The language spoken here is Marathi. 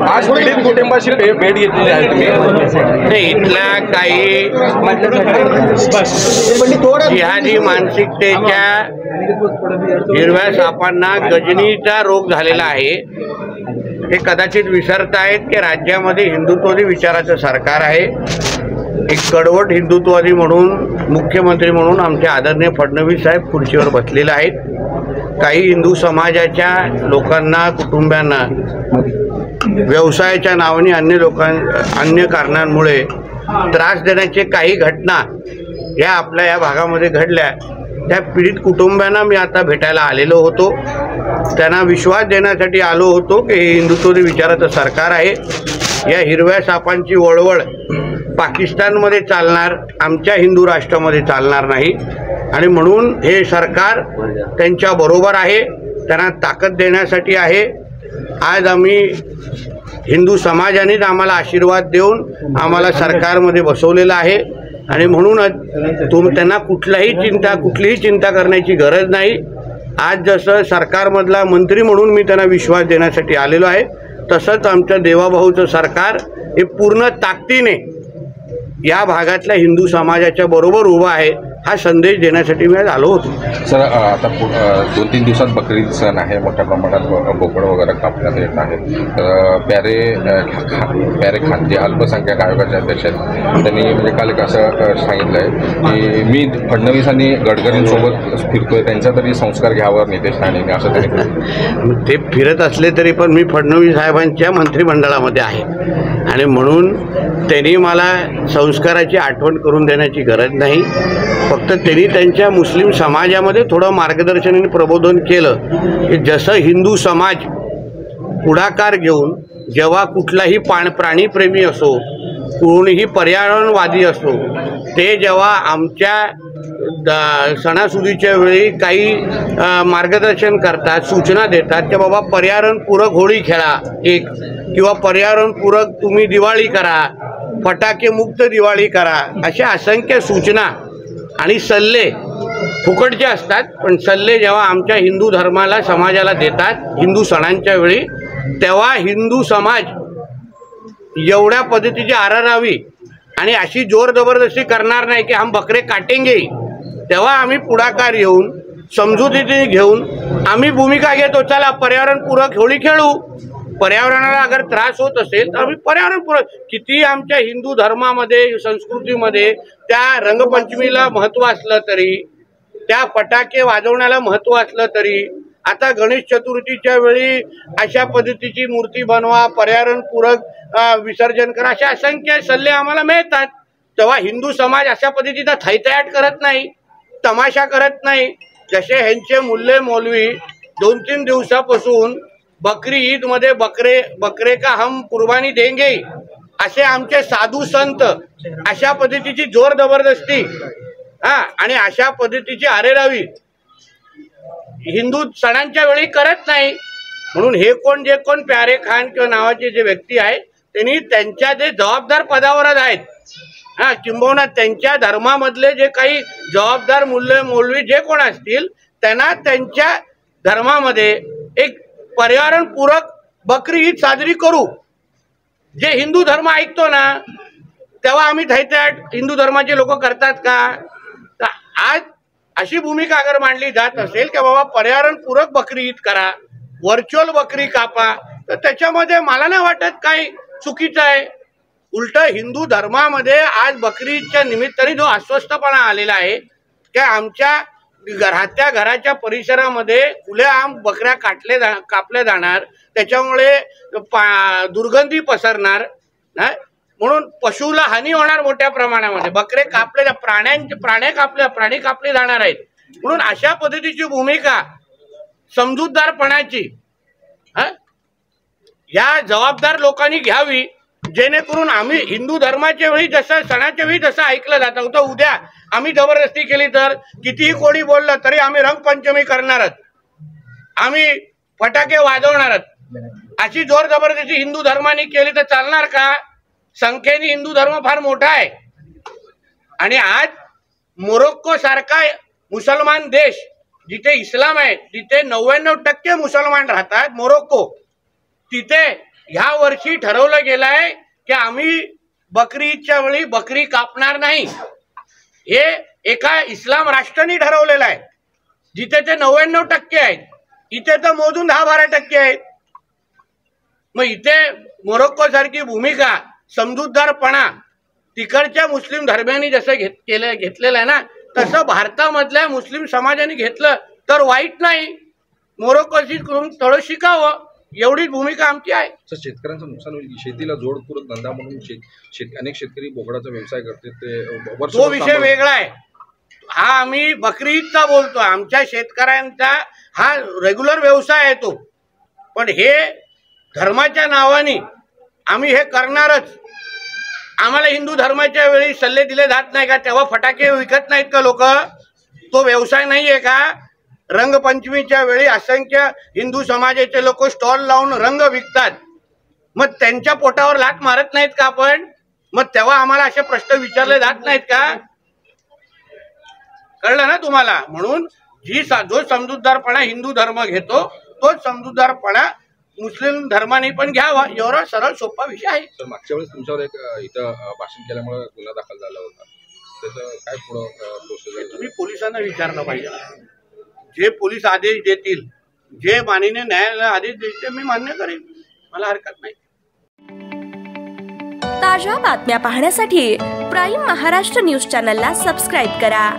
आज पीडित कुटुंबाशी भेट घेतलेली आहे तुम्ही? इथल्या काही जिहादी मानसिकतेच्या हिरव्या सापांना गजनीचा रोग झालेला आहे। हे कदाचित विसरतायत की राज्यामध्ये हिंदुत्ववादी विचाराचं सरकार आहे। एक कडवट हिंदुत्ववादी म्हणून मुख्यमंत्री म्हणून आमचे आदरणीय फडणवीस साहेब खुर्चीवर बसलेले आहेत। काही हिंदू समाजाच्या लोकांना कुटुंबांना व्यवसायाच्या नावाने अन्य कारणांमुळे त्रास देण्याचे काही घटना या आपल्या या भागामध्ये घडल्या। त्या पीडित कुटुंबांना मी आता भेटायला आलेलो होतो, त्यांना विश्वास देण्यासाठी आलो होतो की हे हिंदुत्ववादी विचाराचं सरकार आहे। या हिरव्या सापांची वळवळ पाकिस्तानमध्ये चालणार, आमच्या हिंदू राष्ट्रामध्ये चालणार नाही आणि म्हणून हे सरकार त्यांच्या बरोबर आहे, त्यांना ताकद देण्यासाठी आहे। आज आम्ही हिंदू समाजानेच आम्हाला आशीर्वाद देऊन आम्हाला सरकारमध्ये बसवलेलं आहे आणि म्हणूनच त्यांना कुठलीही चिंता करण्याची गरज नाही। आज जसं सरकारमधला मंत्री म्हणून मी त्यांना विश्वास देण्यासाठी आलेलो आहे, तसंच आमच्या देवाभाऊचं सरकार हे पूर्ण ताकदीने या भागातल्या हिंदू समाजाच्या बरोबर उभा आहे, हा संदेश देण्यासाठी मी आज आलो होतो। सर, आता 2-3 दिवसात बकरी सण आहे, मोठ्या प्रमाणात बोकड वगैरे कापण्यात येत आहे। प्यारे खान जे अल्पसंख्याक आयोगाचे अध्यक्ष आहेत, त्यांनी म्हणजे काल एक असं सांगितलं आहे की मी फडणवीस आणि गडकरींसोबत फिरतोय, त्यांचा तरी संस्कार घ्यावा नितेश राणेंनी, असं त्यांनी ते फिरत असले तरी पण मी फडणवीस साहेबांच्या मंत्रिमंडळामध्ये आहे आणि म्हणून त्यांनी मला संस्काराची आठवण करून देण्याची गरज नाही। फक्त त्यांनी त्यांच्या मुस्लिम समाजामध्ये थोडं मार्गदर्शन आणि प्रबोधन केलं की जसं हिंदू समाज पुढाकार घेऊन जेव्हा कुठलाही प्राणीप्रेमी असो, कोणीही पर्यावरणवादी असो, ते जेव्हा आमच्या सणासुदीच्या वेळी काही मार्गदर्शन करतात, सूचना देतात की बाबा पर्यावरणपूरक होळी खेळा एक, किंवा पर्यावरणपूरक तुम्ही दिवाळी करा, फटाके मुक्त दिवाळी करा, अशा असंख्य सूचना आणि सल्ले फुकटचे असतात, पण सल्ले जेव्हा आमच्या हिंदू धर्माला समाजाला देतात हिंदू सणांच्या वेळी, तेव्हा हिंदू समाज एवढ्या पद्धतीची आरारावी आणि अशी जोर जबरदस्ती करणार नाही की हम बकरे काटेंगे, तेव्हा आम्ही पुढाकार येऊन समजुतीने घेऊन आम्ही भूमिका घेतो, चला पर्यावरणपूरक होळी खेळू। पर्यावरणाला अगर त्रास होत असेल तर आम्ही पर्यावरणपूरक, किती आमच्या हिंदू धर्मामध्ये संस्कृतीमध्ये त्या रंगपंचमीला महत्त्व असलं तरी, त्या फटाके वाजवण्याला महत्त्व असलं तरी, आता गणेश चतुर्थीच्या वेळी अशा पद्धतीची मूर्ती बनवा, पर्यावरणपूरक विसर्जन करा, अशा असंख्य सल्ले आम्हाला मिळतात। तेव्हा हिंदू समाज अशा पद्धतीचा थैथयाट करत नाही, तमाशा करत नाही। जसे ह्यांचे मुल्ले मौलवी 2-3 दिवसापासून बकरी ईद मध्ये बकरे का हम कुर्बानी देंगे असे आमचे साधू संत अशा पद्धतीची जोर जबरदस्ती आणि अशा पद्धतीची आरेरावी हिंदू सणांच्या वेळी करत नाही। म्हणून हे जे कोण प्यारे खान किंवा नावाचे जे व्यक्ती आहेत त्यांनी त्यांच्या जे जबाबदार पदावरच आहेत, किंबहुना त्यांच्या धर्मामधले जे काही जबाबदार मुल्ले मौलवी जे कोण असतील त्यांना त्यांच्या धर्मामध्ये एक पर्यावरणपूरक बकरी ईद साजरी करू। जे हिंदू धर्म ऐकतो ना तेव्हा आम्ही थैथयाट हिंदू धर्माचे लोक करतात का? तर आज अशी भूमिका अगर मांडली जात असेल की बाबा पर्यावरणपूरक बकरी ईद करा, व्हर्च्युअल बकरी कापा, तर त्याच्यामध्ये मला नाही वाटत काही चुकीचं आहे। उलट हिंदू धर्मामध्ये आज बकरी ईदच्या निमित्ताने जो अस्वस्थपणा आलेला आहे की आमच्या राहत्या घराच्या परिसरामध्ये खुलेआम बकऱ्या कापल्या जाणार, त्याच्यामुळे दुर्गंधी पसरणार, म्हणून पशुला हानी होणार मोठ्या प्रमाणामध्ये, बकरे कापले प्राणी कापले जाणार आहेत। म्हणून अशा पद्धतीची भूमिका समजूतदारपणाची या जबाबदार लोकांनी घ्यावी, जेणेकरून आम्ही हिंदू धर्माच्या वेळी जसं सणाच्या वेळी जसं ऐकलं जातं होतं, उद्या आम्ही जबरदस्ती केली तर कितीही कोणी बोललं तरी आम्ही रंगपंचमी करणारच, आम्ही फटाके वाजवणारच, अशी जोर जबरदस्ती हिंदू धर्माने केली तर चालणार का? संख्येने हिंदू धर्म फार मोठा आहे आणि आज मोरोक्को सारखा मुसलमान देश जिथे इस्लाम आहे तिथे 99% मुसलमान राहतात, मोरोक्को, तिथे ह्या वर्षी ठरवलं गेलं आहे की आम्ही बकरी ईदच्या वेळी बकरी कापणार नाही. हे एका इस्लाम राष्ट्राने ठरवलेलं आहे. जिथे ते 99% आहेत, इथे तर मोजून 10-12% आहेत. मग इथे मोरोक्को सारखी भूमिका, समजूतदारपणा तिकडच्या मुस्लिम धर्मियांनी जसं घेतलेलं आहे ना, तसं भारतामधल्या मुस्लिम समाजाने घेतलं तर वाईट नाही. मोरोक्कोशी करून थोडं शिकावं, एवढीच भूमिका आमची आहे. शेतकऱ्यांचं नुकसान होईल, शेतीला जोडपूरक धंदा म्हणून अनेक शेतकरी बोकडाचा व्यवसाय करते, तो विषय वेगळा आहे. हा आम्ही बकरी ईदचा बोलतो, आमच्या शेतकऱ्यांचा हा रेग्युलर व्यवसाय आहे तो. पण हे धर्माच्या नावाने आम्ही हे करणारच. आम्हाला हिंदू धर्माच्या वेळी सल्ले दिले जात नाही का? तेव्हा फटाके विकत नाहीत का लोक? तो व्यवसाय नाही आहे का? रंगपंचमीच्या वेळी असंख्य हिंदू समाजाचे लोक स्टॉल लावून रंग विकतात, मग त्यांच्या पोटावर लाथ मारत नाहीत का आपण? मग तेव्हा आम्हाला असे प्रश्न विचारले जात नाहीत का? कळलं ना तुम्हाला? म्हणून जो समजूतदारपणा हिंदू धर्म घेतो तोच समजूतदारपणा मुस्लिम धर्माने पण घ्यावा. एवढा सरळ सोपा विषय आहे. तर मागच्या वेळेस तुमच्यावर एक इथं भाषण केल्यामुळे गुन्हा दाखल झाला होता, त्याचं काय पुढं प्रोसेस? तुम्ही पोलिसांना विचारलं पाहिजे. जे पोलीस आदेश देतील, जे माननीय न्यायालय आदेश देतील, मी मान्य करेन, मला हरकत नाही. ताज्या बातम्या पाहण्यासाठी प्राईम महाराष्ट्र न्यूज चॅनलला सबस्क्राईब करा.